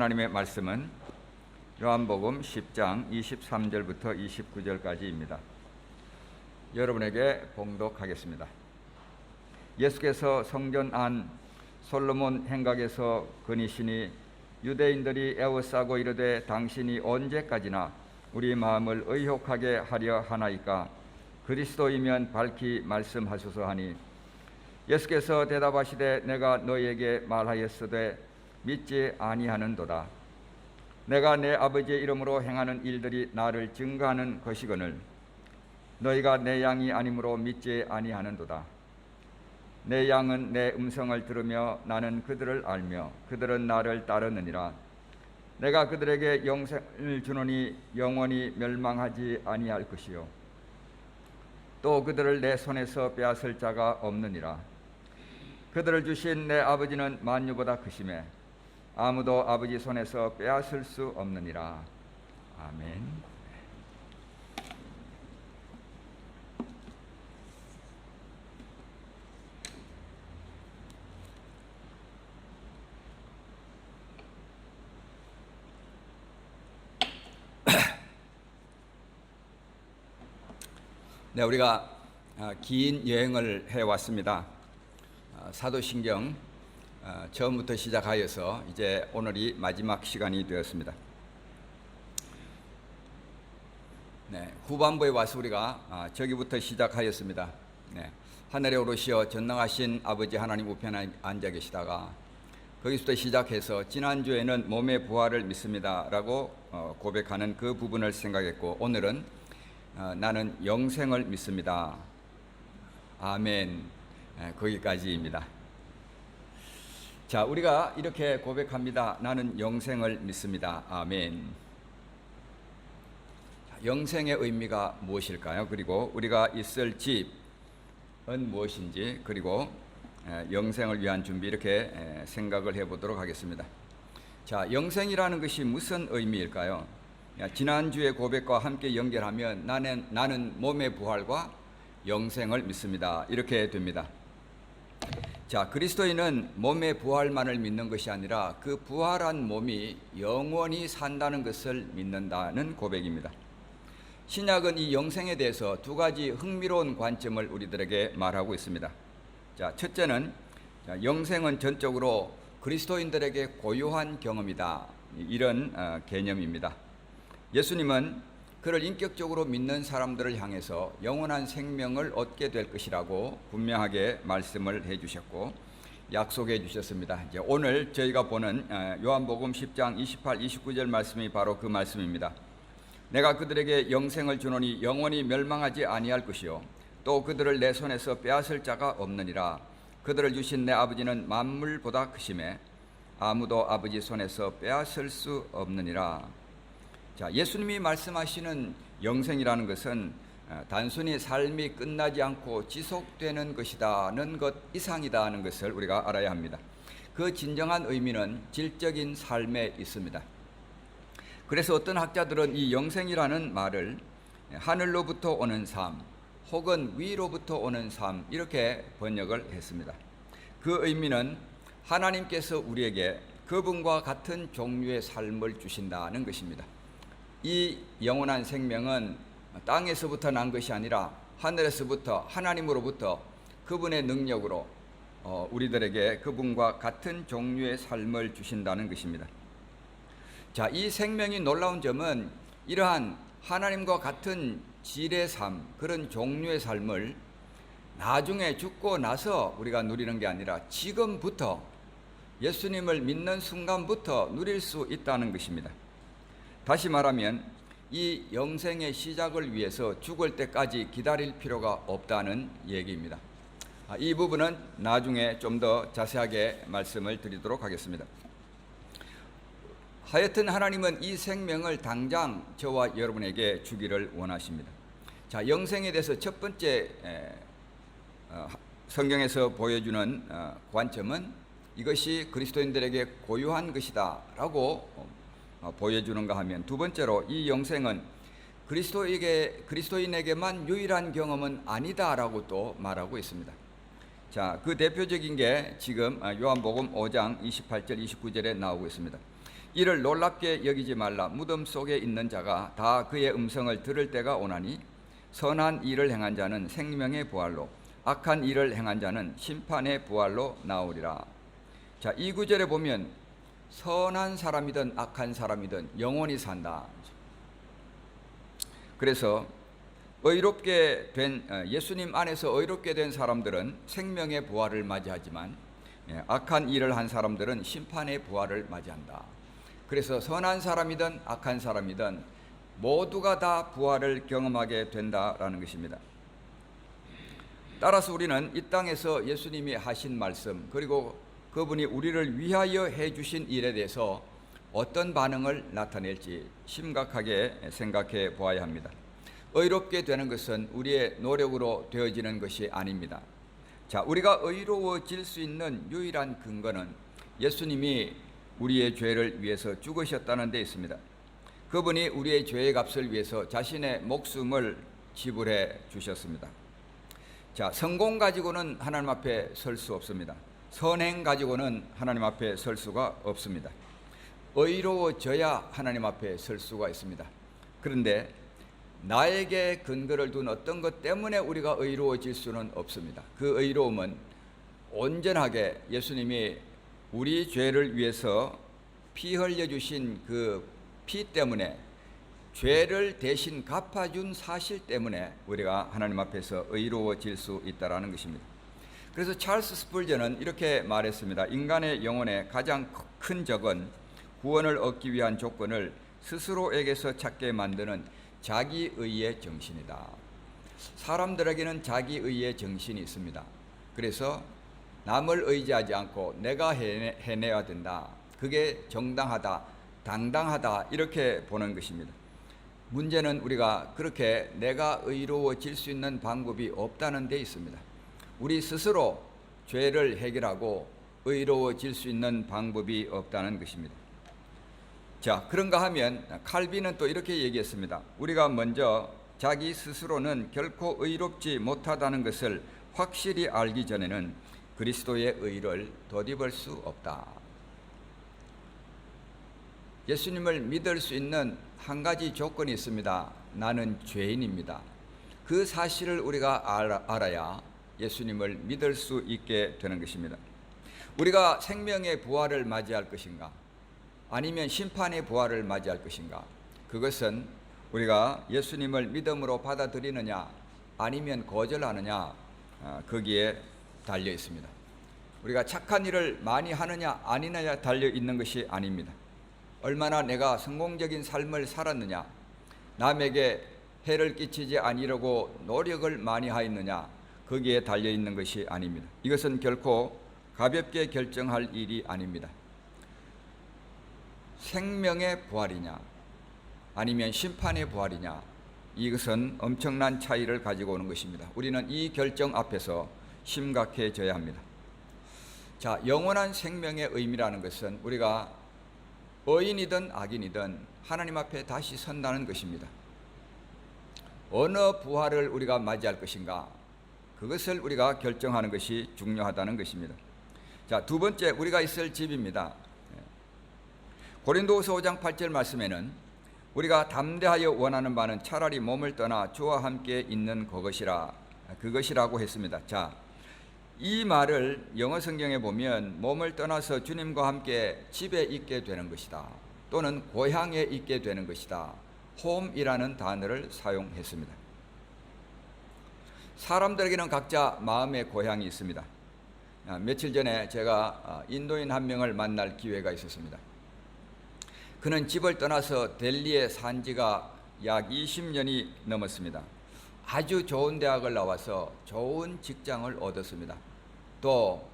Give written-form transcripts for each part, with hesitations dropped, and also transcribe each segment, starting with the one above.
하나님의 말씀은 요한복음 10장 23절부터 29절까지입니다. 여러분에게 봉독하겠습니다. 예수께서 성전 안 솔로몬 행각에서 거니시니 유대인들이 애워싸고 이르되 당신이 언제까지나 우리 마음을 의혹하게 하려 하나이까? 그리스도이면 밝히 말씀하소서 하니, 예수께서 대답하시되 내가 너희에게 말하였으되 믿지 아니하는도다. 내가 내 아버지의 이름으로 행하는 일들이 나를 증거하는 것이거늘 너희가 내 양이 아니므로 믿지 아니하는도다. 내 양은 내 음성을 들으며 나는 그들을 알며 그들은 나를 따르느니라. 내가 그들에게 영생을 주노니 영원히 멸망하지 아니할 것이요 또 그들을 내 손에서 빼앗을 자가 없느니라. 그들을 주신 내 아버지는 만유보다 크심에 아무도 아버지 손에서 빼앗을 수 없느니라. 아멘. 네, 우리가 긴 여행을 해왔습니다. 사도신경 처음부터 시작하여서 이제 오늘이 마지막 시간이 되었습니다. 네, 후반부에 와서 우리가 저기부터 시작하였습니다. 네, 하늘에 오르시어 전능하신 아버지 하나님 우편에 앉아 계시다가 거기서부터 시작해서 지난주에는 몸의 부활을 믿습니다 라고 고백하는 그 부분을 생각했고, 오늘은 나는 영생을 믿습니다. 아멘. 거기까지입니다. 자, 우리가 이렇게 고백합니다. 나는 영생을 믿습니다. 아멘. 영생의 의미가 무엇일까요? 그리고 우리가 있을 집은 무엇인지, 그리고 영생을 위한 준비, 이렇게 생각을 해보도록 하겠습니다. 자, 영생이라는 것이 무슨 의미일까요? 지난주의 고백과 함께 연결하면 나는 몸의 부활과 영생을 믿습니다, 이렇게 됩니다. 자, 그리스도인은 몸의 부활만을 믿는 것이 아니라 그 부활한 몸이 영원히 산다는 것을 믿는다는 고백입니다. 신약은 이 영생에 대해서 두 가지 흥미로운 관점을 우리들에게 말하고 있습니다. 자, 첫째는 영생은 전적으로 그리스도인들에게 고유한 경험이다, 이런 개념입니다. 예수님은 그를 인격적으로 믿는 사람들을 향해서 영원한 생명을 얻게 될 것이라고 분명하게 말씀을 해주셨고 약속해 주셨습니다. 이제 오늘 저희가 보는 요한복음 10장 28, 29절 말씀이 바로 그 말씀입니다. 내가 그들에게 영생을 주노니 영원히 멸망하지 아니할 것이요 또 그들을 내 손에서 빼앗을 자가 없느니라. 그들을 주신 내 아버지는 만물보다 크심에 아무도 아버지 손에서 빼앗을 수 없느니라. 자, 예수님이 말씀하시는 영생이라는 것은 단순히 삶이 끝나지 않고 지속되는 것이다는 것 이상이다는 것을 우리가 알아야 합니다. 그 진정한 의미는 질적인 삶에 있습니다. 그래서 어떤 학자들은 이 영생이라는 말을 하늘로부터 오는 삶 혹은 위로부터 오는 삶, 이렇게 번역을 했습니다. 그 의미는 하나님께서 우리에게 그분과 같은 종류의 삶을 주신다는 것입니다. 이 영원한 생명은 땅에서부터 난 것이 아니라 하늘에서부터, 하나님으로부터 그분의 능력으로 우리들에게 그분과 같은 종류의 삶을 주신다는 것입니다. 자, 이 생명이 놀라운 점은 이러한 하나님과 같은 질의 삶, 그런 종류의 삶을 나중에 죽고 나서 우리가 누리는 게 아니라 지금부터, 예수님을 믿는 순간부터 누릴 수 있다는 것입니다. 다시 말하면 이 영생의 시작을 위해서 죽을 때까지 기다릴 필요가 없다는 얘기입니다. 이 부분은 나중에 좀 더 자세하게 말씀을 드리도록 하겠습니다. 하여튼 하나님은 이 생명을 당장 저와 여러분에게 주기를 원하십니다. 자, 영생에 대해서 첫 번째 성경에서 보여주는 관점은 이것이 그리스도인들에게 고유한 것이다 라고 보여주는가 하면, 두 번째로 이 영생은 그리스도인에게만 유일한 경험은 아니다라고 또 말하고 있습니다. 자, 그 대표적인 게 지금 요한복음 5장 28절 29절에 나오고 있습니다. 이를 놀랍게 여기지 말라. 무덤 속에 있는 자가 다 그의 음성을 들을 때가 오나니 선한 일을 행한 자는 생명의 부활로 악한 일을 행한 자는 심판의 부활로 나오리라. 자, 이 구절에 보면 선한 사람이든 악한 사람이든 영원히 산다. 그래서 의롭게 된 예수님 안에서 의롭게 된 사람들은 생명의 부활을 맞이하지만 악한 일을 한 사람들은 심판의 부활을 맞이한다. 그래서 선한 사람이든 악한 사람이든 모두가 다 부활을 경험하게 된다라는 것입니다. 따라서 우리는 이 땅에서 예수님이 하신 말씀 그리고 그분이 우리를 위하여 해주신 일에 대해서 어떤 반응을 나타낼지 심각하게 생각해 보아야 합니다. 의롭게 되는 것은 우리의 노력으로 되어지는 것이 아닙니다. 자, 우리가 의로워질 수 있는 유일한 근거는 예수님이 우리의 죄를 위해서 죽으셨다는 데 있습니다. 그분이 우리의 죄의 값을 위해서 자신의 목숨을 지불해 주셨습니다. 자, 성공 가지고는 하나님 앞에 설 수 없습니다. 선행 가지고는 하나님 앞에 설 수가 없습니다. 의로워져야 하나님 앞에 설 수가 있습니다. 그런데 나에게 근거를 둔 어떤 것 때문에 우리가 의로워질 수는 없습니다. 그 의로움은 온전하게 예수님이 우리 죄를 위해서 피 흘려주신 그 피 때문에 죄를 대신 갚아준 사실 때문에 우리가 하나님 앞에서 의로워질 수 있다는 것입니다. 그래서 찰스 스펄전은 이렇게 말했습니다. 인간의 영혼의 가장 큰 적은 구원을 얻기 위한 조건을 스스로에게서 찾게 만드는 자기의의 정신이다. 사람들에게는 자기의의 정신이 있습니다. 그래서 남을 의지하지 않고 내가 해내야 된다. 그게 정당하다, 당당하다 이렇게 보는 것입니다. 문제는 우리가 그렇게 내가 의로워질 수 있는 방법이 없다는 데 있습니다. 우리 스스로 죄를 해결하고 의로워질 수 있는 방법이 없다는 것입니다. 자, 그런가 하면 칼빈은 또 이렇게 얘기했습니다. 우리가 먼저 자기 스스로는 결코 의롭지 못하다는 것을 확실히 알기 전에는 그리스도의 의를 덧입을 수 없다. 예수님을 믿을 수 있는 한 가지 조건이 있습니다. 나는 죄인입니다. 그 사실을 우리가 알아야 예수님을 믿을 수 있게 되는 것입니다. 우리가 생명의 부활을 맞이할 것인가? 아니면 심판의 부활을 맞이할 것인가? 그것은 우리가 예수님을 믿음으로 받아들이느냐 아니면 거절하느냐 거기에 달려 있습니다. 우리가 착한 일을 많이 하느냐 아니느냐 달려 있는 것이 아닙니다. 얼마나 내가 성공적인 삶을 살았느냐, 남에게 해를 끼치지 아니려고 노력을 많이 하였느냐 거기에 달려 있는 것이 아닙니다. 이것은 결코 가볍게 결정할 일이 아닙니다. 생명의 부활이냐 아니면 심판의 부활이냐, 이것은 엄청난 차이를 가지고 오는 것입니다. 우리는 이 결정 앞에서 심각해져야 합니다. 자, 영원한 생명의 의미라는 것은 우리가 의인이든 악인이든 하나님 앞에 다시 선다는 것입니다. 어느 부활을 우리가 맞이할 것인가, 그것을 우리가 결정하는 것이 중요하다는 것입니다. 자, 두 번째, 우리가 있을 집입니다. 고린도후서 5장 8절 말씀에는 우리가 담대하여 원하는 바는 차라리 몸을 떠나 주와 함께 있는 그것이라고 했습니다. 자, 이 말을 영어 성경에 보면 몸을 떠나서 주님과 함께 집에 있게 되는 것이다, 또는 고향에 있게 되는 것이다, 홈이라는 단어를 사용했습니다. 사람들에게는 각자 마음의 고향이 있습니다. 며칠 전에 제가 인도인 한 명을 만날 기회가 있었습니다. 그는 집을 떠나서 델리에 산 지가 약 20년이 넘었습니다. 아주 좋은 대학을 나와서 좋은 직장을 얻었습니다. 또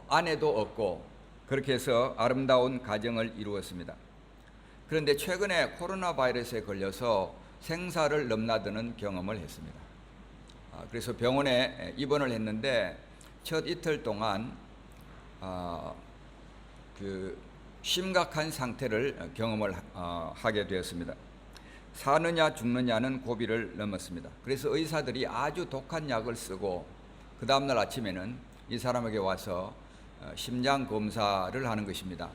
아내도 얻고 그렇게 해서 아름다운 가정을 이루었습니다. 그런데 최근에 코로나 바이러스에 걸려서 생사를 넘나드는 경험을 했습니다. 그래서 병원에 입원을 했는데 첫 이틀 동안 그 심각한 상태를 경험을 하게 되었습니다. 사느냐 죽느냐는 고비를 넘었습니다. 그래서 의사들이 아주 독한 약을 쓰고 그 다음날 아침에는 이 사람에게 와서 심장 검사를 하는 것입니다.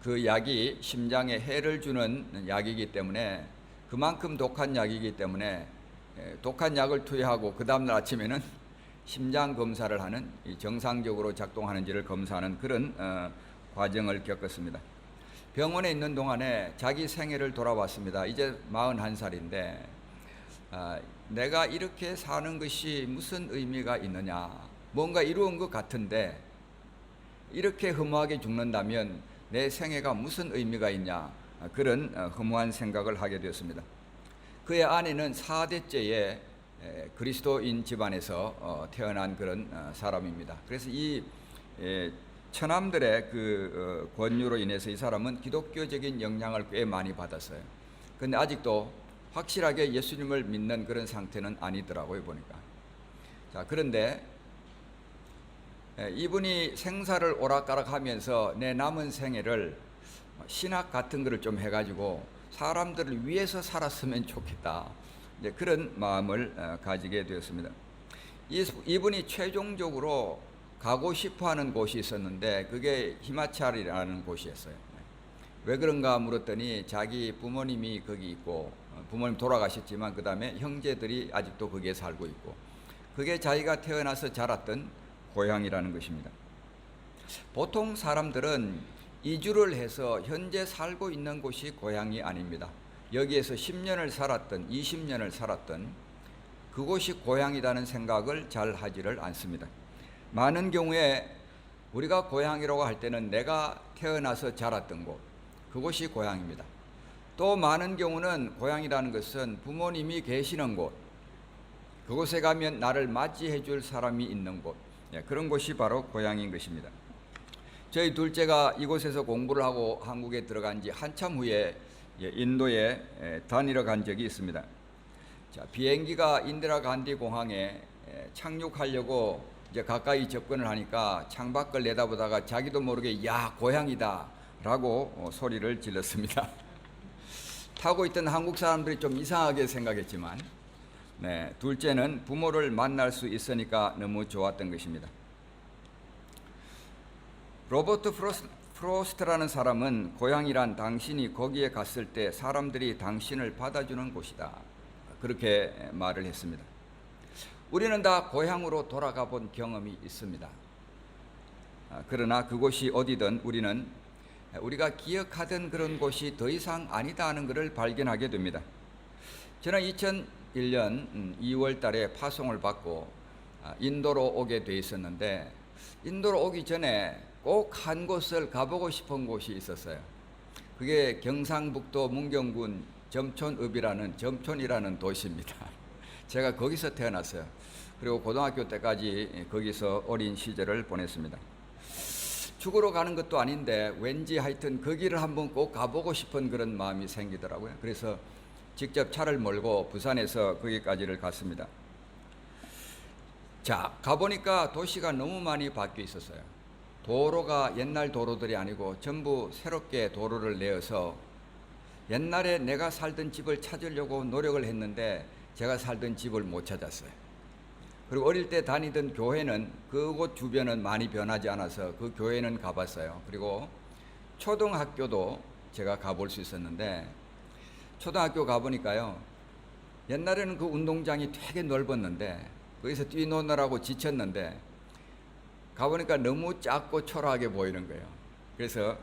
그 약이 심장에 해를 주는 약이기 때문에, 그만큼 독한 약이기 때문에 독한 약을 투여하고 그 다음날 아침에는 심장 검사를 하는, 정상적으로 작동하는지를 검사하는 그런 과정을 겪었습니다. 병원에 있는 동안에 자기 생애를 돌아봤습니다. 이제 41살인데 내가 이렇게 사는 것이 무슨 의미가 있느냐, 뭔가 이루은 것 같은데 이렇게 허무하게 죽는다면 내 생애가 무슨 의미가 있냐, 그런 허무한 생각을 하게 되었습니다. 그의 아내는 4대째의 그리스도인 집안에서 태어난 그런 사람입니다. 그래서 이 처남들의 그 권유로 인해서 이 사람은 기독교적인 영향을 꽤 많이 받았어요. 그런데 아직도 확실하게 예수님을 믿는 그런 상태는 아니더라고요, 보니까. 자, 그런데 이분이 생사를 오락가락하면서 내 남은 생애를 신학 같은 거를 좀 해가지고 사람들을 위해서 살았으면 좋겠다, 그런 마음을 가지게 되었습니다. 이분이 최종적으로 가고 싶어하는 곳이 있었는데 그게 히마찰이라는 곳이었어요. 왜 그런가 물었더니 자기 부모님이 거기 있고, 부모님 돌아가셨지만 그 다음에 형제들이 아직도 거기에 살고 있고, 그게 자기가 태어나서 자랐던 고향이라는 것입니다. 보통 사람들은 이주를 해서 현재 살고 있는 곳이 고향이 아닙니다. 여기에서 10년을 살았던 20년을 살았던 그곳이 고향이라는 생각을 잘 하지를 않습니다. 많은 경우에 우리가 고향이라고 할 때는 내가 태어나서 자랐던 곳, 그곳이 고향입니다. 또 많은 경우는 고향이라는 것은 부모님이 계시는 곳, 그곳에 가면 나를 맞이해 줄 사람이 있는 곳, 그런 곳이 바로 고향인 것입니다. 저희 둘째가 이곳에서 공부를 하고 한국에 들어간 지 한참 후에 인도에 다니러 간 적이 있습니다. 자, 비행기가 인디라 간디 공항에 착륙하려고 이제 가까이 접근을 하니까 창밖을 내다보다가 자기도 모르게 야, 고향이다 라고 소리를 질렀습니다. 타고 있던 한국 사람들이 좀 이상하게 생각했지만 둘째는 부모를 만날 수 있으니까 너무 좋았던 것입니다. 로버트 프로스트라는 사람은 고향이란 당신이 거기에 갔을 때 사람들이 당신을 받아주는 곳이다, 그렇게 말을 했습니다. 우리는 다 고향으로 돌아가 본 경험이 있습니다. 그러나 그곳이 어디든 우리는 우리가 기억하던 그런 곳이 더 이상 아니다 하는 것을 발견하게 됩니다. 저는 2001년 2월 달에 파송을 받고 인도로 오게 돼 있었는데, 인도로 오기 전에 꼭 한 곳을 가보고 싶은 곳이 있었어요. 그게 경상북도 문경군 점촌이라는 도시입니다. 제가 거기서 태어났어요. 그리고 고등학교 때까지 거기서 어린 시절을 보냈습니다. 죽으러 가는 것도 아닌데 왠지 하여튼 거기를 한번 꼭 가보고 싶은 그런 마음이 생기더라고요. 그래서 직접 차를 몰고 부산에서 거기까지를 갔습니다. 자, 가보니까 도시가 너무 많이 바뀌어 있었어요. 도로가 옛날 도로들이 아니고 전부 새롭게 도로를 내어서, 옛날에 내가 살던 집을 찾으려고 노력을 했는데 제가 살던 집을 못 찾았어요. 그리고 어릴 때 다니던 교회는 그곳 주변은 많이 변하지 않아서 그 교회는 가봤어요. 그리고 초등학교도 제가 가볼 수 있었는데, 초등학교 가보니까요, 옛날에는 그 운동장이 되게 넓었는데 거기서 뛰노느라고 지쳤는데 가보니까 너무 작고 초라하게 보이는 거예요. 그래서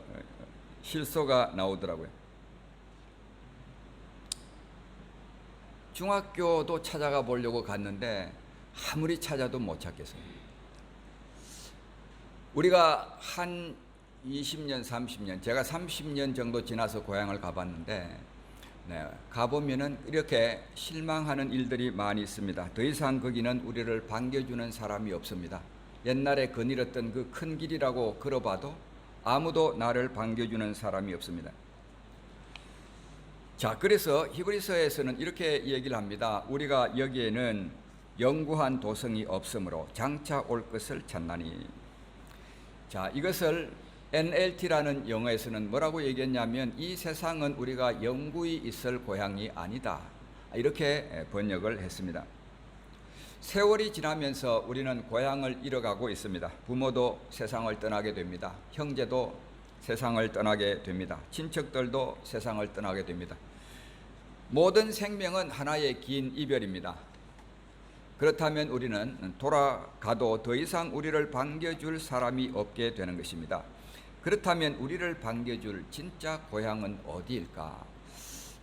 실소가 나오더라고요. 중학교도 찾아가 보려고 갔는데 아무리 찾아도 못 찾겠어요. 우리가 한 20년, 30년, 제가 30년 정도 지나서 고향을 가봤는데 가보면은 이렇게 실망하는 일들이 많이 있습니다. 더 이상 거기는 우리를 반겨주는 사람이 없습니다. 옛날에 거닐었던 그 큰 길이라고 걸어봐도 아무도 나를 반겨주는 사람이 없습니다. 자, 그래서 히브리서에서는 이렇게 얘기를 합니다. 우리가 여기에는 영구한 도성이 없으므로 장차 올 것을 찾나니. 자, 이것을 NLT라는 영어에서는 뭐라고 얘기했냐면, 이 세상은 우리가 영구히 있을 고향이 아니다, 이렇게 번역을 했습니다. 세월이 지나면서 우리는 고향을 잃어가고 있습니다. 부모도 세상을 떠나게 됩니다. 형제도 세상을 떠나게 됩니다. 친척들도 세상을 떠나게 됩니다. 모든 생명은 하나의 긴 이별입니다. 그렇다면 우리는 돌아가도 더 이상 우리를 반겨줄 사람이 없게 되는 것입니다. 그렇다면 우리를 반겨줄 진짜 고향은 어디일까?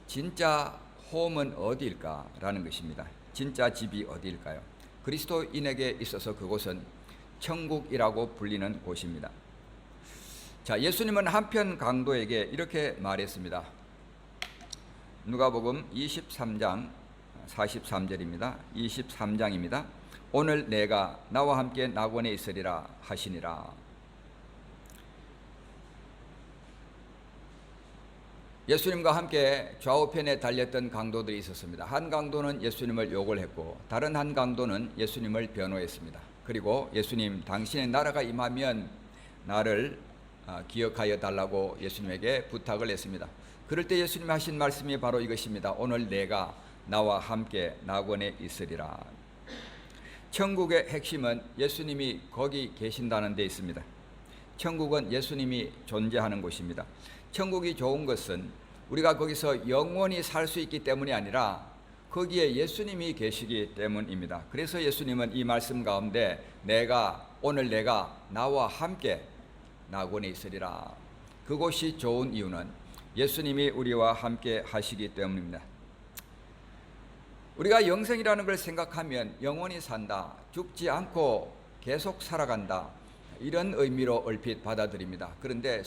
진짜 홈은 어디일까? 라는 것입니다. 진짜 집이 어디일까요? 그리스도인에게 있어서 그곳은 천국이라고 불리는 곳입니다. 자, 예수님은 한편 강도에게 이렇게 말했습니다. 누가복음 23장 43절입니다. 23장입니다. 오늘 내가 나와 함께 낙원에 있으리라 하시니라. 예수님과 함께 좌우편에 달렸던 강도들이 있었습니다. 한 강도는 예수님을 욕을 했고 다른 한 강도는 예수님을 변호했습니다. 그리고 예수님, 당신의 나라가 임하면 나를 기억하여 달라고 예수님에게 부탁을 했습니다. 그럴 때 예수님이 하신 말씀이 바로 이것입니다. 오늘 내가 나와 함께 낙원에 있으리라. 천국의 핵심은 예수님이 거기 계신다는 데 있습니다. 천국은 예수님이 존재하는 곳입니다. 천국이 좋은 것은 우리가 거기서 영원히 살 수 있기 때문이 아니라 거기에 예수님이 계시기 때문입니다. 그래서 예수님은 이 말씀 가운데 오늘 내가 나와 함께 낙원에 있으리라. 그곳이 좋은 이유는 예수님이 우리와 함께 하시기 때문입니다. 우리가 영생이라는 걸 생각하면 영원히 산다, 죽지 않고 계속 살아간다, 이런 의미로 얼핏 받아들입니다. 그런데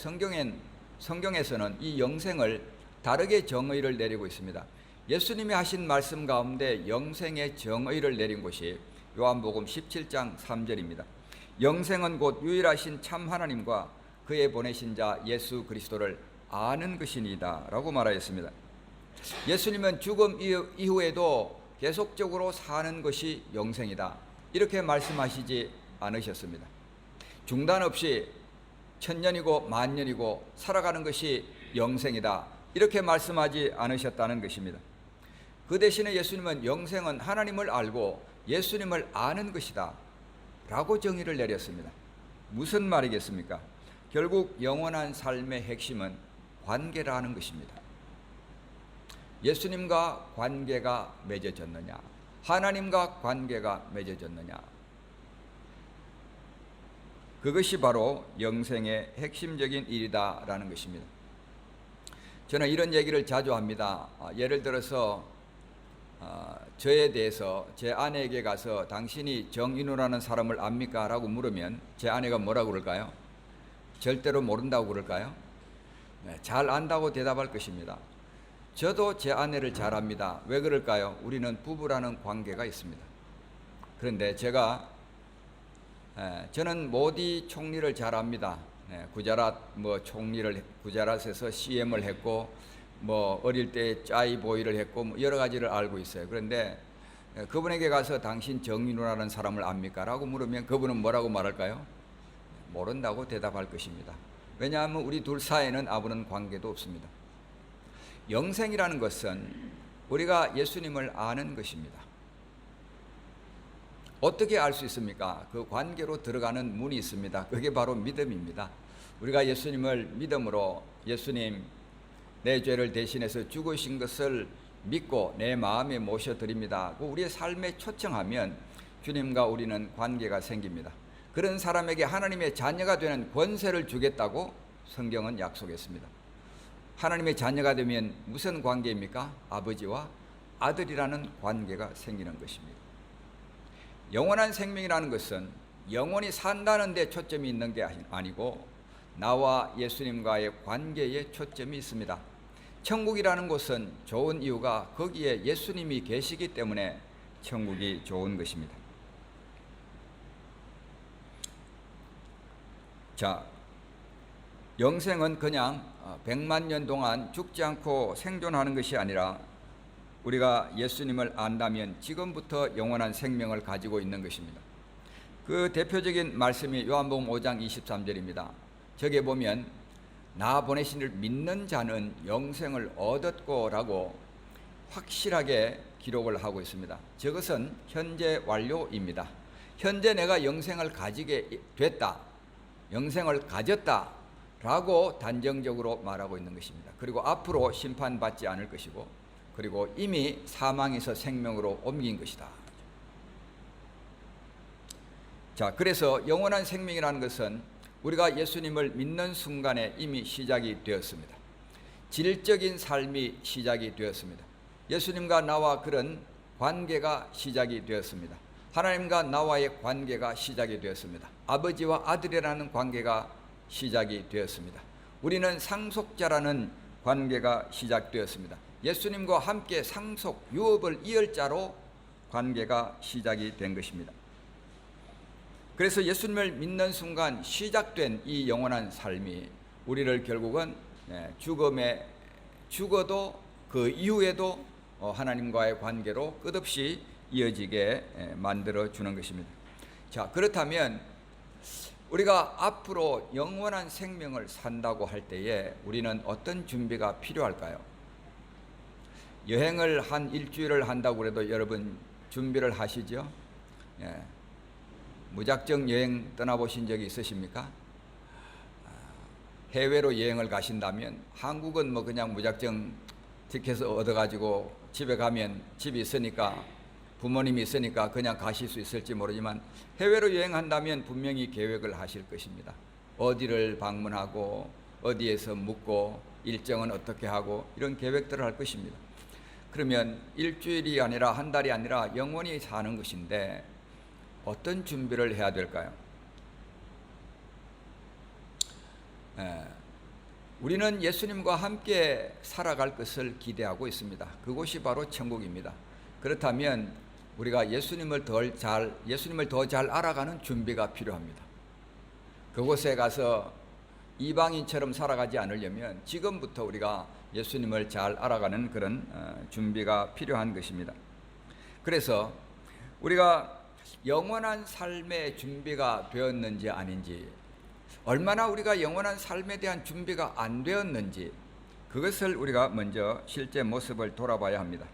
성경에서는 이 영생을 다르게 정의를 내리고 있습니다. 예수님이 하신 말씀 가운데 영생의 정의를 내린 곳이 요한복음 17장 3절입니다. 영생은 곧 유일하신 참 하나님과 그의 보내신 자 예수 그리스도를 아는 것이니이다 라고 말하였습니다. 예수님은 죽음 이후에도 계속적으로 사는 것이 영생이다, 이렇게 말씀하시지 않으셨습니다. 중단 없이 천년이고 만년이고 살아가는 것이 영생이다, 이렇게 말씀하지 않으셨다는 것입니다. 그 대신에 예수님은 영생은 하나님을 알고 예수님을 아는 것이다 라고 정의를 내렸습니다. 무슨 말이겠습니까? 결국 영원한 삶의 핵심은 관계라는 것입니다. 예수님과 관계가 맺어졌느냐, 하나님과 관계가 맺어졌느냐, 그것이 바로 영생의 핵심적인 일이다라는 것입니다. 저는 이런 얘기를 자주 합니다. 예를 들어서 저에 대해서 제 아내에게 가서 당신이 정인우라는 사람을 압니까? 라고 물으면 제 아내가 뭐라고 그럴까요? 절대로 모른다고 그럴까요? 잘 안다고 대답할 것입니다. 저도 제 아내를 잘 압니다. 왜 그럴까요? 우리는 부부라는 관계가 있습니다. 그런데 저는 모디 총리를 잘 압니다. 구자랏 구자랏에서 CM을 했고 어릴 때 짜이보이를 했고 여러 가지를 알고 있어요. 그런데 그분에게 가서 당신 정인우라는 사람을 압니까? 라고 물으면 그분은 뭐라고 말할까요? 모른다고 대답할 것입니다. 왜냐하면 우리 둘 사이에는 아무런 관계도 없습니다. 영생이라는 것은 우리가 예수님을 아는 것입니다. 어떻게 알 수 있습니까? 그 관계로 들어가는 문이 있습니다. 그게 바로 믿음입니다. 우리가 예수님을 믿음으로 예수님 내 죄를 대신해서 죽으신 것을 믿고 내 마음에 모셔드립니다. 우리의 삶에 초청하면 주님과 우리는 관계가 생깁니다. 그런 사람에게 하나님의 자녀가 되는 권세를 주겠다고 성경은 약속했습니다. 하나님의 자녀가 되면 무슨 관계입니까? 아버지와 아들이라는 관계가 생기는 것입니다. 영원한 생명이라는 것은 영원히 산다는 데 초점이 있는 게 아니고 나와 예수님과의 관계에 초점이 있습니다. 천국이라는 곳은 좋은 이유가 거기에 예수님이 계시기 때문에 천국이 좋은 것입니다. 자, 영생은 그냥 100만 년 동안 죽지 않고 생존하는 것이 아니라 우리가 예수님을 안다면 지금부터 영원한 생명을 가지고 있는 것입니다. 그 대표적인 말씀이 요한복음 5장 23절입니다. 저기에 보면 나 보내신 이를 믿는 자는 영생을 얻었고 라고 확실하게 기록을 하고 있습니다. 저것은 현재 완료입니다. 현재 내가 영생을 가지게 됐다, 영생을 가졌다, 라고 단정적으로 말하고 있는 것입니다. 그리고 앞으로 심판받지 않을 것이고, 그리고 이미 사망에서 생명으로 옮긴 것이다. 자, 그래서 영원한 생명이라는 것은 우리가 예수님을 믿는 순간에 이미 시작이 되었습니다. 질적인 삶이 시작이 되었습니다. 예수님과 나와 그런 관계가 시작이 되었습니다. 하나님과 나와의 관계가 시작이 되었습니다. 아버지와 아들이라는 관계가 시작이 되었습니다. 우리는 상속자라는 관계가 시작되었습니다. 예수님과 함께 상속, 유업을 이을 자로 관계가 시작이 된 것입니다. 그래서 예수님을 믿는 순간 시작된 이 영원한 삶이 우리를 결국은 죽음에 죽어도 그 이후에도 하나님과의 관계로 끝없이 이어지게 만들어 주는 것입니다. 자, 그렇다면 우리가 앞으로 영원한 생명을 산다고 할 때에 우리는 어떤 준비가 필요할까요? 여행을 한 일주일을 한다고 해도 여러분 준비를 하시죠? 무작정 여행 떠나보신 적이 있으십니까? 해외로 여행을 가신다면 한국은 뭐 그냥 무작정 티켓을 얻어가지고 집에 가면 집이 있으니까 부모님이 있으니까 그냥 가실 수 있을지 모르지만 해외로 여행한다면 분명히 계획을 하실 것입니다. 어디를 방문하고 어디에서 묵고 일정은 어떻게 하고 이런 계획들을 할 것입니다. 그러면 일주일이 아니라 한 달이 아니라 영원히 사는 것인데 어떤 준비를 해야 될까요? 우리는 예수님과 함께 살아갈 것을 기대하고 있습니다. 그곳이 바로 천국입니다. 그렇다면 우리가 예수님을 더 잘 알아가는 준비가 필요합니다. 그곳에 가서 이방인처럼 살아가지 않으려면 지금부터 우리가 예수님을 잘 알아가는 그런 준비가 필요한 것입니다. 그래서 우리가 영원한 삶의 준비가 되었는지 아닌지, 얼마나 우리가 영원한 삶에 대한 준비가 안 되었는지 그것을 우리가 먼저 실제 모습을 돌아봐야 합니다.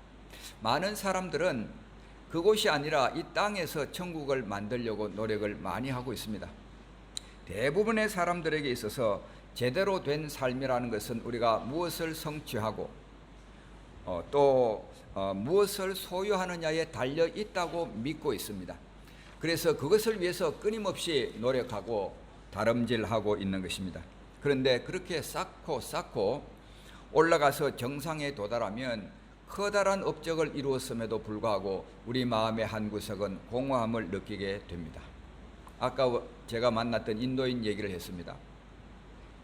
많은 사람들은 그곳이 아니라 이 땅에서 천국을 만들려고 노력을 많이 하고 있습니다. 대부분의 사람들에게 있어서 제대로 된 삶이라는 것은 우리가 무엇을 성취하고 또 무엇을 소유하느냐에 달려 있다고 믿고 있습니다. 그래서 그것을 위해서 끊임없이 노력하고 다름질하고 있는 것입니다. 그런데 그렇게 쌓고 올라가서 정상에 도달하면 커다란 업적을 이루었음에도 불구하고 우리 마음의 한 구석은 공허함을 느끼게 됩니다. 아까 제가 만났던 인도인 얘기를 했습니다.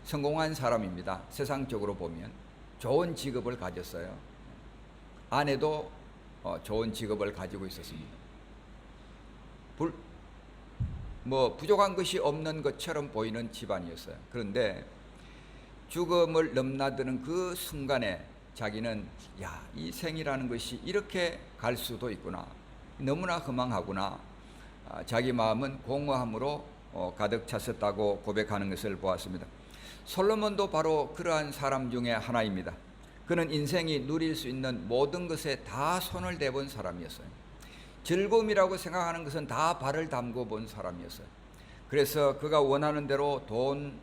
성공한 사람입니다. 세상적으로 보면 좋은 직업을 가졌어요. 아내도 좋은 직업을 가지고 있었습니다. 부족한 것이 없는 것처럼 보이는 집안이었어요. 그런데 죽음을 넘나드는 그 순간에 자기는 이 생이라는 것이 이렇게 갈 수도 있구나, 너무나 허망하구나, 자기 마음은 공허함으로 가득 찼었다고 고백하는 것을 보았습니다. 솔로몬도 바로 그러한 사람 중에 하나입니다. 그는 인생이 누릴 수 있는 모든 것에 다 손을 대본 사람이었어요. 즐거움이라고 생각하는 것은 다 발을 담궈 본 사람이었어요. 그래서 그가 원하는 대로 돈,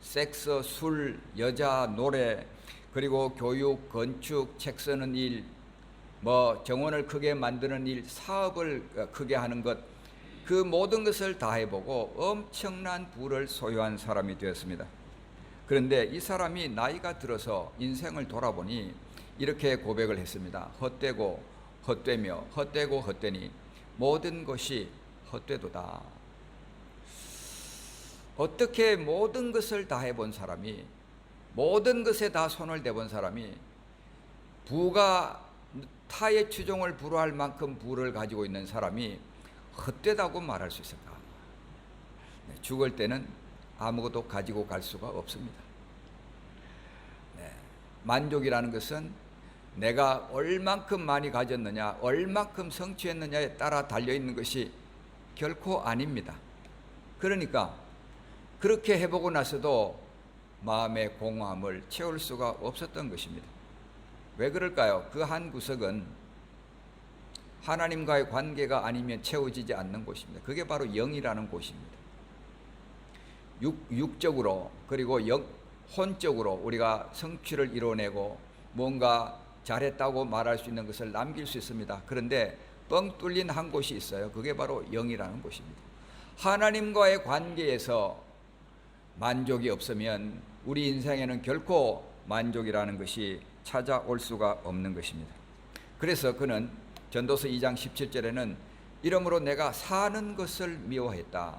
섹스, 술, 여자, 노래, 그리고 교육, 건축, 책 쓰는 일, 정원을 크게 만드는 일, 사업을 크게 하는 것, 그 모든 것을 다 해보고 엄청난 부를 소유한 사람이 되었습니다. 그런데 이 사람이 나이가 들어서 인생을 돌아보니 이렇게 고백을 했습니다. 헛되고 헛되며 헛되고 헛되니 모든 것이 헛되도다. 어떻게 모든 것을 다 해본 사람이, 모든 것에 다 손을 대본 사람이 부가 타의 추종을 불허할 만큼 부를 가지고 있는 사람이 헛되다고 말할 수 있을까? 죽을 때는 아무것도 가지고 갈 수가 없습니다. 만족이라는 것은 내가 얼만큼 많이 가졌느냐, 얼만큼 성취했느냐에 따라 달려있는 것이 결코 아닙니다. 그러니까 그렇게 해보고 나서도 마음의 공허함을 채울 수가 없었던 것입니다. 왜 그럴까요? 그 한 구석은 하나님과의 관계가 아니면 채워지지 않는 곳입니다. 그게 바로 영이라는 곳입니다. 육적으로 그리고 혼적으로 우리가 성취를 이뤄내고 뭔가 잘했다고 말할 수 있는 것을 남길 수 있습니다. 그런데 뻥 뚫린 한 곳이 있어요. 그게 바로 영이라는 곳입니다. 하나님과의 관계에서 만족이 없으면 우리 인생에는 결코 만족이라는 것이 찾아올 수가 없는 것입니다. 그래서 그는 전도서 2장 17절에는 이러므로 내가 사는 것을 미워했다.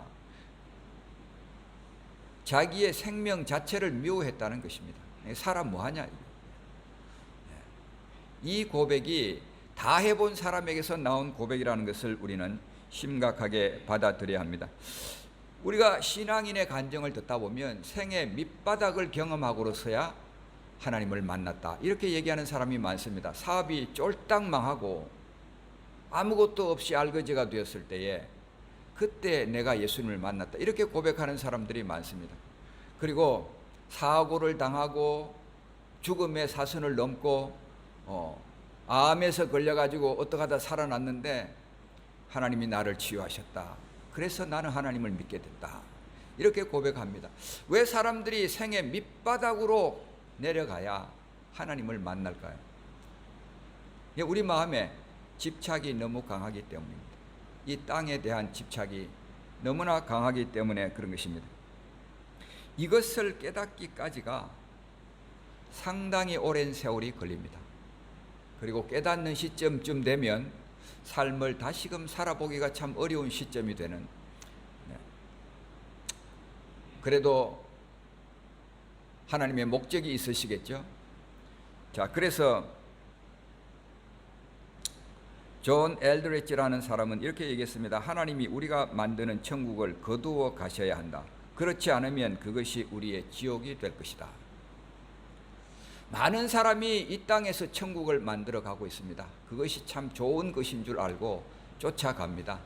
자기의 생명 자체를 미워했다는 것입니다. 사람 뭐하냐. 이 고백이 다 해본 사람에게서 나온 고백이라는 것을 우리는 심각하게 받아들여야 합니다. 우리가 신앙인의 간증을 듣다 보면 생애 밑바닥을 경험하고로서야 하나님을 만났다, 이렇게 얘기하는 사람이 많습니다. 사업이 쫄딱 망하고 아무것도 없이 알거지가 되었을 때에 그때 내가 예수님을 만났다, 이렇게 고백하는 사람들이 많습니다. 그리고 사고를 당하고 죽음의 사선을 넘고 암에서 걸려가지고 어떡하다 살아났는데 하나님이 나를 치유하셨다, 그래서 나는 하나님을 믿게 됐다, 이렇게 고백합니다. 왜 사람들이 생애 밑바닥으로 내려가야 하나님을 만날까요? 우리 마음에 집착이 너무 강하기 때문입니다. 이 땅에 대한 집착이 너무나 강하기 때문에 그런 것입니다. 이것을 깨닫기까지가 상당히 오랜 세월이 걸립니다. 그리고 깨닫는 시점쯤 되면 삶을 다시금 살아보기가 참 어려운 시점이 되는, 그래도 하나님의 목적이 있으시겠죠. 자, 그래서 존 엘드리치라는 사람은 이렇게 얘기했습니다. 하나님이 우리가 만드는 천국을 거두어 가셔야 한다. 그렇지 않으면 그것이 우리의 지옥이 될 것이다. 많은 사람이 이 땅에서 천국을 만들어 가고 있습니다. 그것이 참 좋은 것인 줄 알고 쫓아갑니다.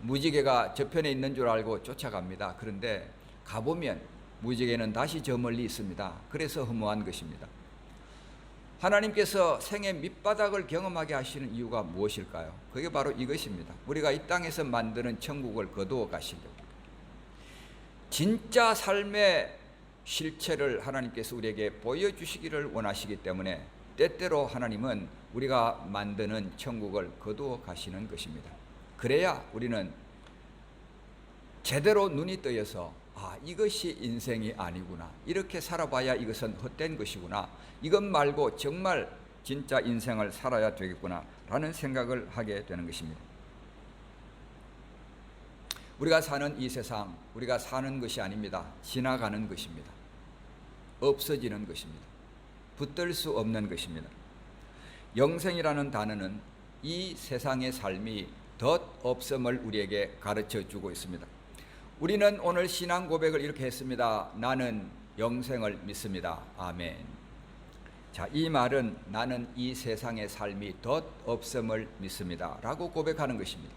무지개가 저편에 있는 줄 알고 쫓아갑니다. 그런데 가보면 무지개는 다시 저 멀리 있습니다. 그래서 허무한 것입니다. 하나님께서 생의 밑바닥을 경험하게 하시는 이유가 무엇일까요? 그게 바로 이것입니다. 우리가 이 땅에서 만드는 천국을 거두어 가시려고, 진짜 삶의 실체를 하나님께서 우리에게 보여주시기를 원하시기 때문에 때때로 하나님은 우리가 만드는 천국을 거두어 가시는 것입니다. 그래야 우리는 제대로 눈이 뜨여서 이것이 인생이 아니구나, 이렇게 살아봐야 이것은 헛된 것이구나, 이것 말고 정말 진짜 인생을 살아야 되겠구나 라는 생각을 하게 되는 것입니다. 우리가 사는 이 세상, 우리가 사는 것이 아닙니다. 지나가는 것입니다. 없어지는 것입니다. 붙들 수 없는 것입니다. 영생이라는 단어는 이 세상의 삶이 덧없음을 우리에게 가르쳐 주고 있습니다. 우리는 오늘 신앙 고백을 이렇게 했습니다. 나는 영생을 믿습니다. 아멘. 자, 이 말은 나는 이 세상의 삶이 덧없음을 믿습니다 라고 고백하는 것입니다.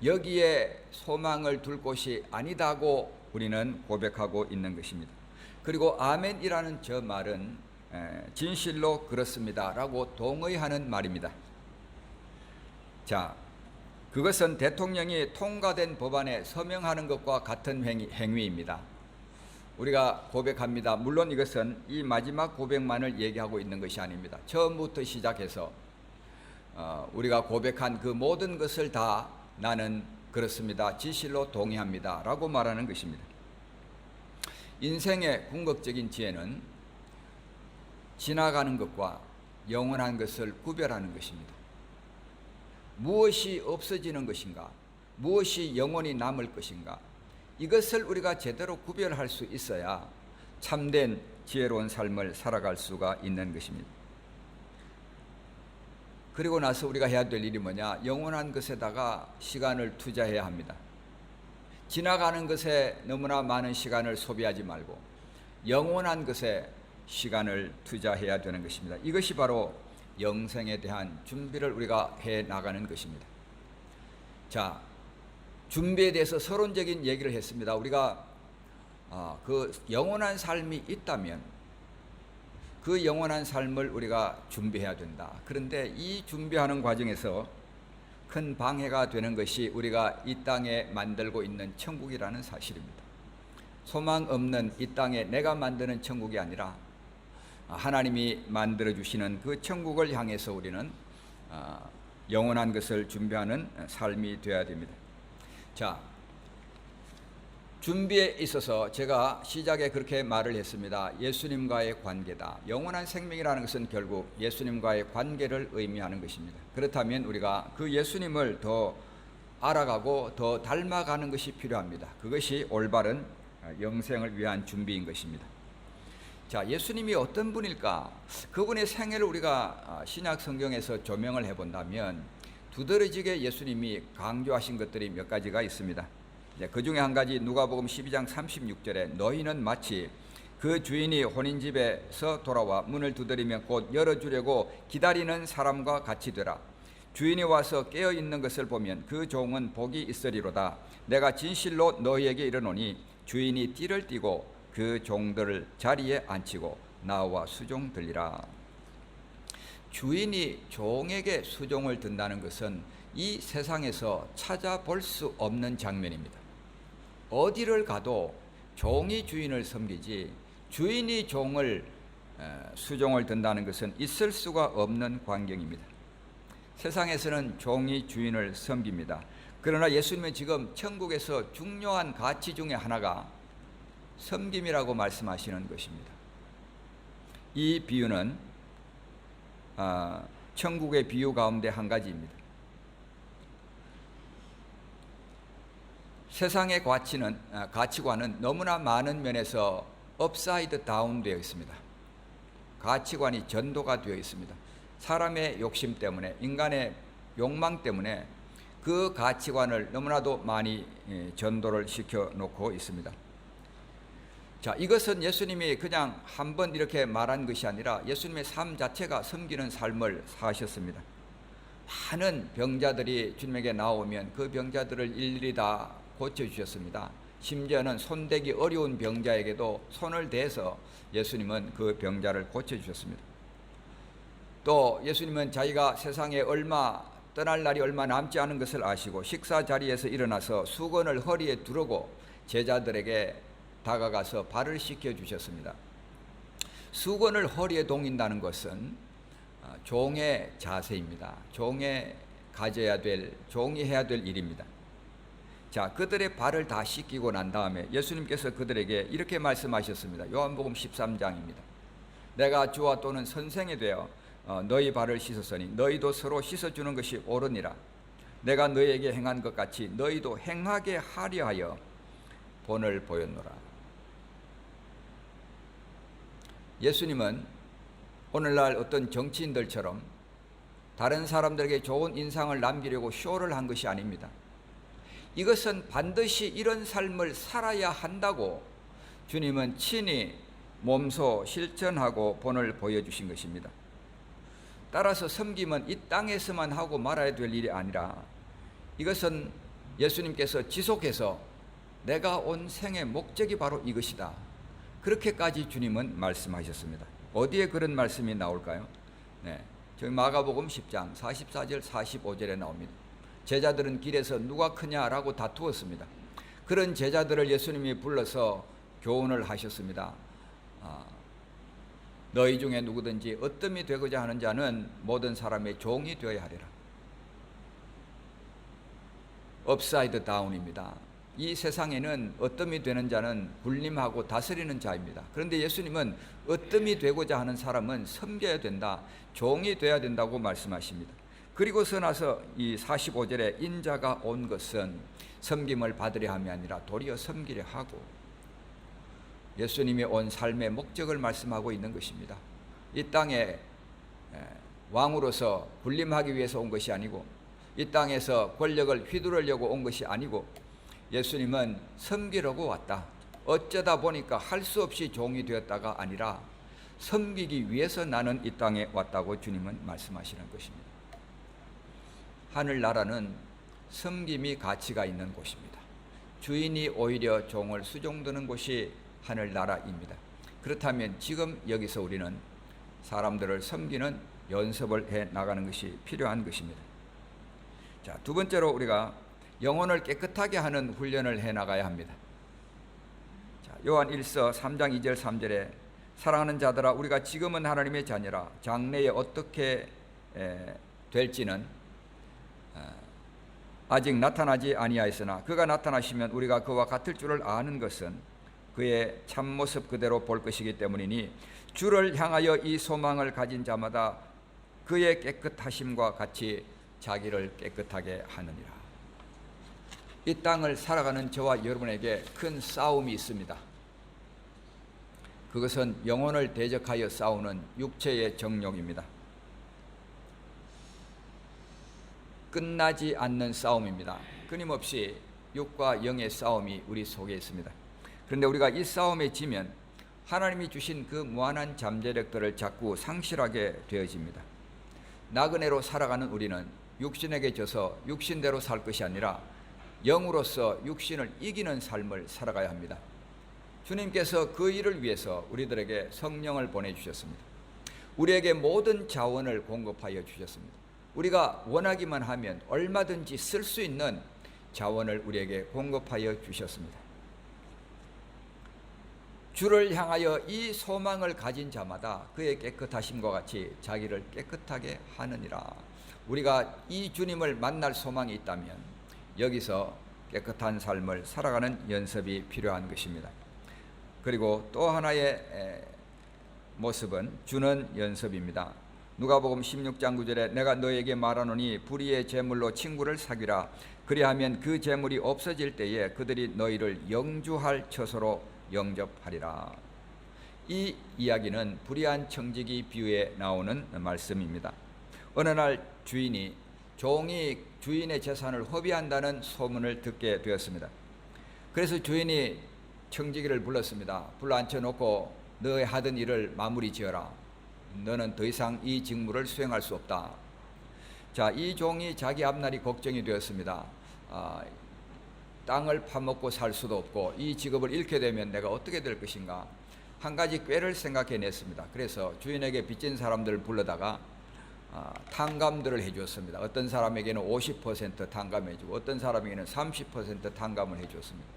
여기에 소망을 둘 곳이 아니다고 우리는 고백하고 있는 것입니다. 그리고 아멘이라는 저 말은 진실로 그렇습니다 라고 동의하는 말입니다. 자, 그것은 대통령이 통과된 법안에 서명하는 것과 같은 행위입니다. 우리가 고백합니다. 물론 이것은 이 마지막 고백만을 얘기하고 있는 것이 아닙니다. 처음부터 시작해서 우리가 고백한 그 모든 것을 다 나는 그렇습니다, 진실로 동의합니다 라고 말하는 것입니다. 인생의 궁극적인 지혜는 지나가는 것과 영원한 것을 구별하는 것입니다. 무엇이 없어지는 것인가, 무엇이 영원히 남을 것인가, 이것을 우리가 제대로 구별할 수 있어야 참된 지혜로운 삶을 살아갈 수가 있는 것입니다. 그리고 나서 우리가 해야 될 일이 뭐냐? 영원한 것에다가 시간을 투자해야 합니다. 지나가는 것에 너무나 많은 시간을 소비하지 말고 영원한 것에 시간을 투자해야 되는 것입니다. 이것이 바로 영생에 대한 준비를 우리가 해 나가는 것입니다. 자, 준비에 대해서 서론적인 얘기를 했습니다. 우리가 그 영원한 삶이 있다면 그 영원한 삶을 우리가 준비해야 된다. 그런데 이 준비하는 과정에서 큰 방해가 되는 것이 우리가 이 땅에 만들고 있는 천국이라는 사실입니다. 소망 없는 이 땅에 내가 만드는 천국이 아니라 하나님이 만들어 주시는 그 천국을 향해서 우리는 영원한 것을 준비하는 삶이 되어야 됩니다. 자, 준비에 있어서 제가 시작에 그렇게 말을 했습니다. 예수님과의 관계다. 영원한 생명이라는 것은 결국 예수님과의 관계를 의미하는 것입니다. 그렇다면 우리가 그 예수님을 더 알아가고 더 닮아가는 것이 필요합니다. 그것이 올바른 영생을 위한 준비인 것입니다. 자, 예수님이 어떤 분일까? 그분의 생애를 우리가 신약 성경에서 조명을 해본다면 두드러지게 예수님이 강조하신 것들이 몇 가지가 있습니다. 그 중에 한 가지 누가복음 12장 36절에 너희는 마치 그 주인이 혼인집에서 돌아와 문을 두드리면 곧 열어주려고 기다리는 사람과 같이 되라. 주인이 와서 깨어있는 것을 보면 그 종은 복이 있으리로다. 내가 진실로 너희에게 이르노니 주인이 띠를 띠고 그 종들을 자리에 앉히고 나와 수종 들리라. 주인이 종에게 수종을 든다는 것은 이 세상에서 찾아볼 수 없는 장면입니다. 어디를 가도 종이 주인을 섬기지 주인이 종을 수종을 든다는 것은 있을 수가 없는 광경입니다. 세상에서는 종이 주인을 섬깁니다. 그러나 예수님은 지금 천국에서 중요한 가치 중에 하나가 섬김이라고 말씀하시는 것입니다. 이 비유는 천국의 비유 가운데 한 가지입니다. 세상의 가치관은 너무나 많은 면에서 업사이드 다운 되어 있습니다. 가치관이 전도가 되어 있습니다. 사람의 욕심 때문에, 인간의 욕망 때문에 그 가치관을 너무나도 많이 전도를 시켜놓고 있습니다. 자, 이것은 예수님이 그냥 한번 이렇게 말한 것이 아니라 예수님의 삶 자체가 섬기는 삶을 사셨습니다. 많은 병자들이 주님에게 나오면 그 병자들을 일일이 다 고쳐주셨습니다. 심지어는 손대기 어려운 병자에게도 손을 대서 예수님은 그 병자를 고쳐주셨습니다. 또 예수님은 자기가 세상에 떠날 날이 얼마 남지 않은 것을 아시고 식사 자리에서 일어나서 수건을 허리에 두르고 제자들에게 다가가서 발을 씻겨주셨습니다. 수건을 허리에 동인다는 것은 종의 자세입니다. 종이 해야 될 일입니다. 자, 그들의 발을 다 씻기고 난 다음에 예수님께서 그들에게 이렇게 말씀하셨습니다. 요한복음 13장입니다. 내가 주와 또는 선생이 되어 너희 발을 씻었으니 너희도 서로 씻어주는 것이 옳으니라. 내가 너희에게 행한 것 같이 너희도 행하게 하려 하여 본을 보였노라. 예수님은 오늘날 어떤 정치인들처럼 다른 사람들에게 좋은 인상을 남기려고 쇼를 한 것이 아닙니다. 이것은 반드시 이런 삶을 살아야 한다고 주님은 친히 몸소 실천하고 본을 보여주신 것입니다. 따라서 섬김은 이 땅에서만 하고 말아야 될 일이 아니라 이것은 예수님께서 지속해서 내가 온 생의 목적이 바로 이것이다. 그렇게까지 주님은 말씀하셨습니다. 어디에 그런 말씀이 나올까요? 저희 마가복음 10장 44절 45절에 나옵니다. 제자들은 길에서 누가 크냐라고 다투었습니다. 그런 제자들을 예수님이 불러서 교훈을 하셨습니다. 너희 중에 누구든지 어뜸이 되고자 하는 자는 모든 사람의 종이 되어야 하리라. 업사이드 다운입니다. 이 세상에는 어뜸이 되는 자는 군림하고 다스리는 자입니다. 그런데 예수님은 어뜸이 되고자 하는 사람은 섬겨야 된다, 종이 되어야 된다고 말씀하십니다. 그리고서 나서 이 45절에 인자가 온 것은 섬김을 받으려 함이 아니라 도리어 섬기려 하고, 예수님이 온 삶의 목적을 말씀하고 있는 것입니다. 이 땅에 왕으로서 군림하기 위해서 온 것이 아니고, 이 땅에서 권력을 휘두르려고 온 것이 아니고, 예수님은 섬기려고 왔다. 어쩌다 보니까 할 수 없이 종이 되었다가 아니라 섬기기 위해서 나는 이 땅에 왔다고 주님은 말씀하시는 것입니다. 하늘나라는 섬김이 가치가 있는 곳입니다. 주인이 오히려 종을 수종드는 곳이 하늘나라입니다. 그렇다면 지금 여기서 우리는 사람들을 섬기는 연습을 해 나가는 것이 필요한 것입니다. 자, 두 번째로 우리가 영혼을 깨끗하게 하는 훈련을 해 나가야 합니다. 자, 요한 1서 3장 2절 3절에 사랑하는 자들아 우리가 지금은 하나님의 자녀라 장래에 어떻게 될지는 아직 나타나지 아니하였으나 그가 나타나시면 우리가 그와 같을 줄을 아는 것은 그의 참모습 그대로 볼 것이기 때문이니 주를 향하여 이 소망을 가진 자마다 그의 깨끗하심과 같이 자기를 깨끗하게 하느니라. 이 땅을 살아가는 저와 여러분에게 큰 싸움이 있습니다. 그것은 영혼을 대적하여 싸우는 육체의 정욕입니다. 끝나지 않는 싸움입니다. 끊임없이 육과 영의 싸움이 우리 속에 있습니다. 그런데 우리가 이 싸움에 지면 하나님이 주신 그 무한한 잠재력들을 자꾸 상실하게 되어집니다. 나그네로 살아가는 우리는 육신에게 져서 육신대로 살 것이 아니라 영으로서 육신을 이기는 삶을 살아가야 합니다. 주님께서 그 일을 위해서 우리들에게 성령을 보내주셨습니다. 우리에게 모든 자원을 공급하여 주셨습니다. 우리가 원하기만 하면 얼마든지 쓸 수 있는 자원을 우리에게 공급하여 주셨습니다. 주를 향하여 이 소망을 가진 자마다 그의 깨끗하심과 같이 자기를 깨끗하게 하느니라. 우리가 이 주님을 만날 소망이 있다면 여기서 깨끗한 삶을 살아가는 연습이 필요한 것입니다. 그리고 또 하나의 모습은 주는 연습입니다. 누가복음 16장 9절에 내가 너에게 말하노니 불의의 재물로 친구를 사귀라. 그리하면 그 재물이 없어질 때에 그들이 너희를 영주할 처소로 영접하리라. 이 이야기는 불의한 청지기 비유에 나오는 말씀입니다. 어느 날 종이 주인의 재산을 허비한다는 소문을 듣게 되었습니다. 그래서 주인이 청지기를 불렀습니다. 불러 앉혀놓고 너의 하던 일을 마무리 지어라. 너는 더 이상 이 직무를 수행할 수 없다. 자, 이 종이 자기 앞날이 걱정이 되었습니다. 땅을 파먹고 살 수도 없고 이 직업을 잃게 되면 내가 어떻게 될 것인가. 한 가지 꾀를 생각해냈습니다. 그래서 주인에게 빚진 사람들을 불러다가 탕감들을 해주었습니다. 어떤 사람에게는 50% 탕감해주고 어떤 사람에게는 30% 탕감을 해주었습니다.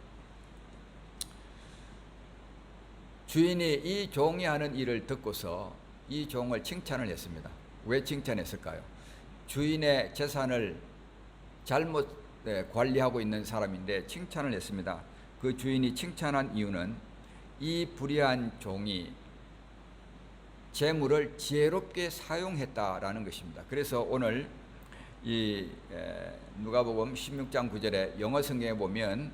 주인이 이 종이 하는 일을 듣고서 이 종을 칭찬을 했습니다. 왜 칭찬했을까요? 주인의 재산을 잘못 관리하고 있는 사람인데 칭찬을 했습니다. 그 주인이 칭찬한 이유는 이 불의한 종이 재물을 지혜롭게 사용했다라는 것입니다. 그래서 오늘 이 누가복음 16장 9절에 영어 성경에 보면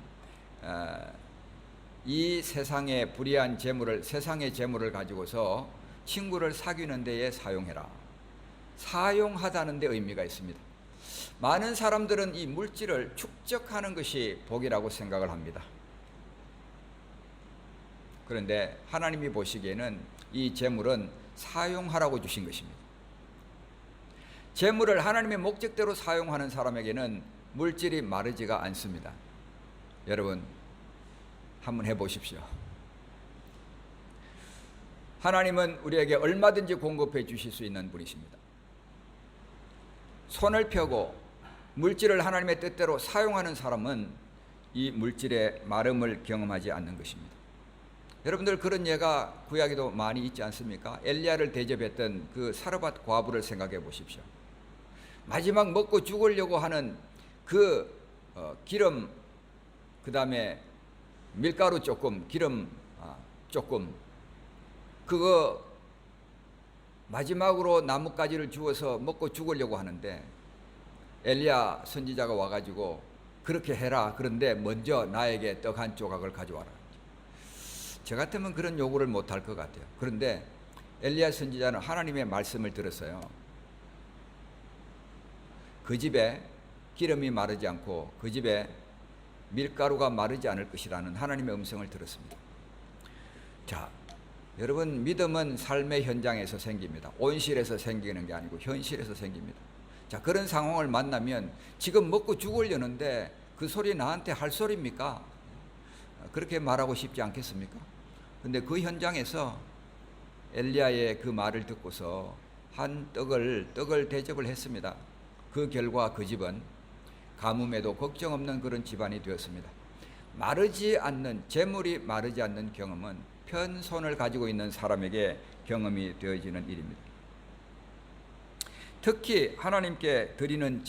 이 세상의 불의한 재물을 세상의 재물을 가지고서 친구를 사귀는 데에 사용해라. 사용하다는 데 의미가 있습니다. 많은 사람들은 이 물질을 축적하는 것이 복이라고 생각을 합니다. 그런데 하나님이 보시기에는 이 재물은 사용하라고 주신 것입니다. 재물을 하나님의 목적대로 사용하는 사람에게는 물질이 마르지가 않습니다. 여러분 한번 해보십시오. 하나님은 우리에게 얼마든지 공급해 주실 수 있는 분이십니다. 손을 펴고 물질을 하나님의 뜻대로 사용하는 사람은 이 물질의 마름을 경험하지 않는 것입니다. 여러분들 그런 예가 구약에도 많이 있지 않습니까? 엘리야를 대접했던 그 사르밧 과부를 생각해 보십시오. 마지막 먹고 죽으려고 하는 그 기름, 그 다음에 밀가루 조금, 기름 조금, 그거 마지막으로 나뭇가지를 주워서 먹고 죽으려고 하는데 엘리야 선지자가 와가지고 그렇게 해라. 그런데 먼저 나에게 떡 한 조각을 가져와라. 저 같으면 그런 요구를 못할 것 같아요. 그런데 엘리야 선지자는 하나님의 말씀을 들었어요. 그 집에 기름이 마르지 않고 그 집에 밀가루가 마르지 않을 것이라는 하나님의 음성을 들었습니다. 자, 여러분 믿음은 삶의 현장에서 생깁니다. 온실에서 생기는 게 아니고 현실에서 생깁니다. 자, 그런 상황을 만나면 지금 먹고 죽으려는데 그 소리 나한테 할 소리입니까? 그렇게 말하고 싶지 않겠습니까? 근데 그 현장에서 엘리야의 그 말을 듣고서 한 떡을 대접을 했습니다. 그 결과 그 집은 가뭄에도 걱정 없는 그런 집안이 되었습니다. 재물이 마르지 않는 경험은 편손을 가지고 있는 사람에게 경험이 되어지는 일입니다. 특히 하나님께 드리는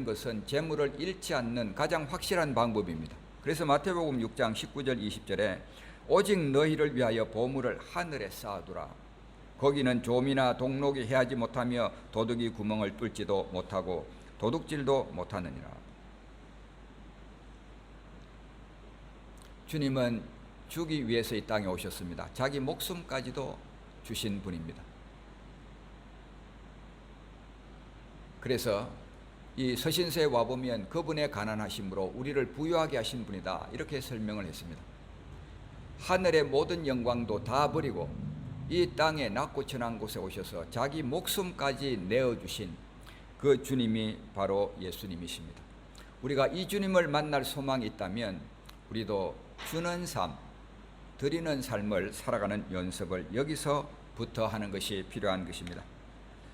것은 재물을 잃지 않는 가장 확실한 방법입니다. 그래서 마태복음 6장 19절 20절에 오직 너희를 위하여 보물을 하늘에 쌓아두라. 거기는 좀이나 동록이 해하지 못하며 도둑이 구멍을 뚫지도 못하고 도둑질도 못하느니라. 주님은 주기 위해서 이 땅에 오셨습니다. 자기 목숨까지도 주신 분입니다. 그래서 이 서신서에 와보면 그분의 가난하심으로 우리를 부유하게 하신 분이다, 이렇게 설명을 했습니다. 하늘의 모든 영광도 다 버리고 이 땅에 낮고 천한 곳에 오셔서 자기 목숨까지 내어주신 그 주님이 바로 예수님이십니다. 우리가 이 주님을 만날 소망이 있다면 우리도 주는 삶, 드리는 삶을 살아가는 연습을 여기서부터 하는 것이 필요한 것입니다.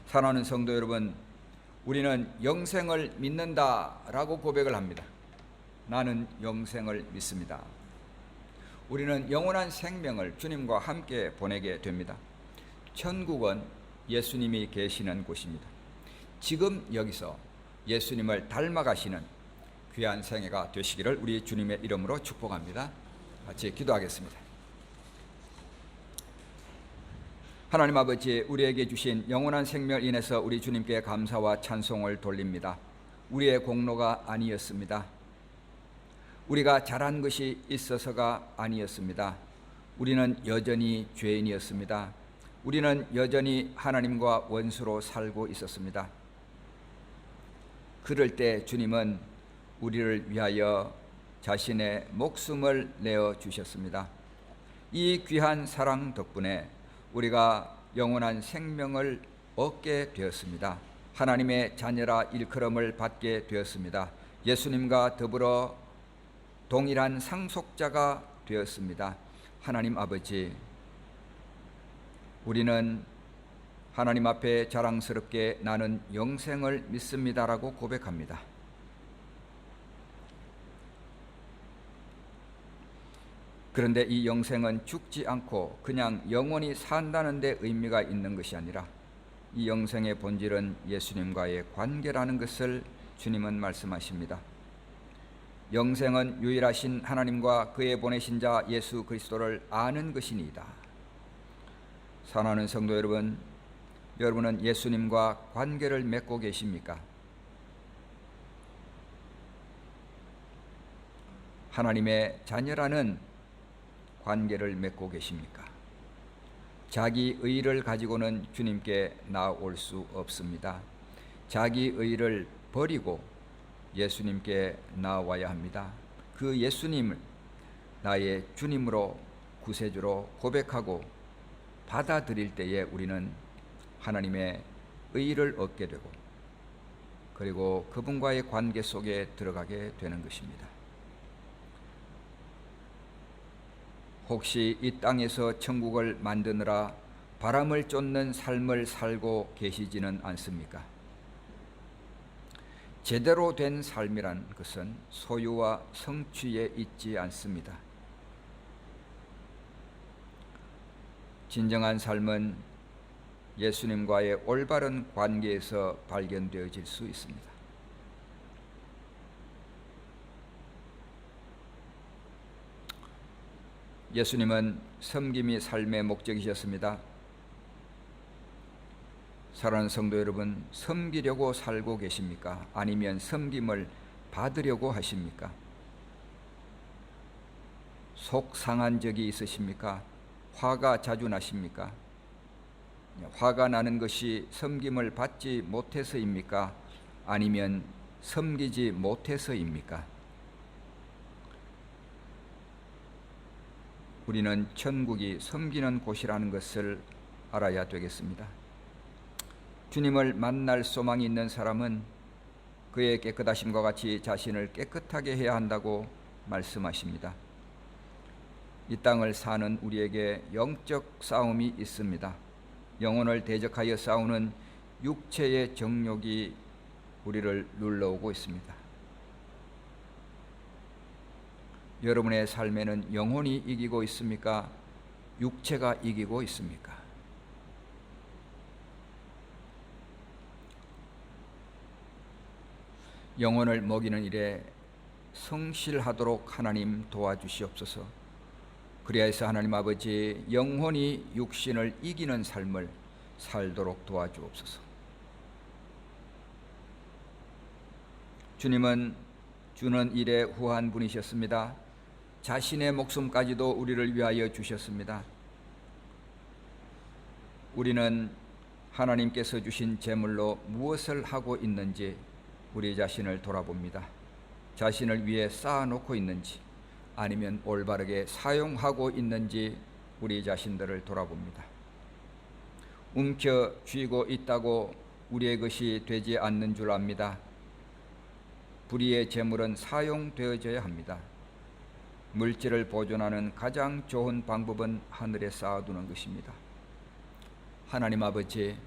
사랑하는 성도 여러분, 우리는 영생을 믿는다라고 고백을 합니다. 나는 영생을 믿습니다. 우리는 영원한 생명을 주님과 함께 보내게 됩니다. 천국은 예수님이 계시는 곳입니다. 지금 여기서 예수님을 닮아가시는 귀한 생애가 되시기를 우리 주님의 이름으로 축복합니다. 같이 기도하겠습니다. 하나님 아버지, 우리에게 주신 영원한 생명을 인해서 우리 주님께 감사와 찬송을 돌립니다. 우리의 공로가 아니었습니다. 우리가 잘한 것이 있어서가 아니었습니다. 우리는 여전히 죄인이었습니다. 우리는 여전히 하나님과 원수로 살고 있었습니다. 그럴 때 주님은 우리를 위하여 자신의 목숨을 내어 주셨습니다. 이 귀한 사랑 덕분에 우리가 영원한 생명을 얻게 되었습니다. 하나님의 자녀라 일컬음을 받게 되었습니다. 예수님과 더불어 동일한 상속자가 되었습니다. 하나님 아버지, 우리는 하나님 앞에 자랑스럽게 나는 영생을 믿습니다라고 고백합니다. 그런데 이 영생은 죽지 않고 그냥 영원히 산다는 데 의미가 있는 것이 아니라 이 영생의 본질은 예수님과의 관계라는 것을 주님은 말씀하십니다. 영생은 유일하신 하나님과 그의 보내신 자 예수 그리스도를 아는 것이니이다. 사랑하는 성도 여러분, 여러분은 예수님과 관계를 맺고 계십니까? 하나님의 자녀라는 관계를 맺고 계십니까? 자기 의를 가지고는 주님께 나올 수 없습니다. 자기 의를 버리고 예수님께 나와야 합니다. 그 예수님을 나의 주님으로 구세주로 고백하고 받아들일 때에 우리는 하나님의 의를 얻게 되고 그리고 그분과의 관계 속에 들어가게 되는 것입니다. 혹시 이 땅에서 천국을 만드느라 바람을 쫓는 삶을 살고 계시지는 않습니까? 제대로 된 삶이란 것은 소유와 성취에 있지 않습니다. 진정한 삶은 예수님과의 올바른 관계에서 발견되어질 수 있습니다. 예수님은 섬김이 삶의 목적이셨습니다. 사랑하는 성도 여러분, 섬기려고 살고 계십니까? 아니면 섬김을 받으려고 하십니까? 속 상한 적이 있으십니까? 화가 자주 나십니까? 화가 나는 것이 섬김을 받지 못해서입니까? 아니면 섬기지 못해서입니까? 우리는 천국이 섬기는 곳이라는 것을 알아야 되겠습니다. 주님을 만날 소망이 있는 사람은 그의 깨끗하심과 같이 자신을 깨끗하게 해야 한다고 말씀하십니다. 이 땅을 사는 우리에게 영적 싸움이 있습니다. 영혼을 대적하여 싸우는 육체의 정욕이 우리를 눌러오고 있습니다. 여러분의 삶에는 영혼이 이기고 있습니까? 육체가 이기고 있습니까? 영혼을 먹이는 일에 성실하도록 하나님 도와주시옵소서. 그리하여서 하나님 아버지, 영혼이 육신을 이기는 삶을 살도록 도와주옵소서. 주님은 주는 일에 후한 분이셨습니다. 자신의 목숨까지도 우리를 위하여 주셨습니다. 우리는 하나님께서 주신 제물로 무엇을 하고 있는지 우리 자신을 돌아봅니다. 자신을 위해 쌓아놓고 있는지 아니면 올바르게 사용하고 있는지 우리 자신들을 돌아봅니다. 움켜쥐고 있다고 우리의 것이 되지 않는 줄 압니다. 불의의 재물은 사용되어져야 합니다. 물질을 보존하는 가장 좋은 방법은 하늘에 쌓아두는 것입니다. 하나님 아버지,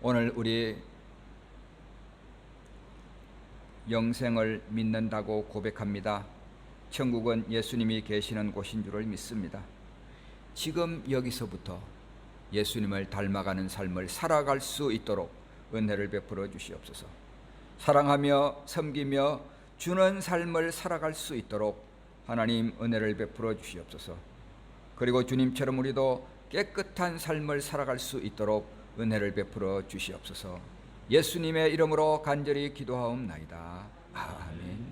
오늘 우리 영생을 믿는다고 고백합니다. 천국은 예수님이 계시는 곳인 줄을 믿습니다. 지금 여기서부터 예수님을 닮아가는 삶을 살아갈 수 있도록 은혜를 베풀어 주시옵소서. 사랑하며 섬기며 주는 삶을 살아갈 수 있도록 하나님 은혜를 베풀어 주시옵소서. 그리고 주님처럼 우리도 깨끗한 삶을 살아갈 수 있도록 은혜를 베풀어 주시옵소서. 예수님의 이름으로 간절히 기도하옵나이다. 아멘.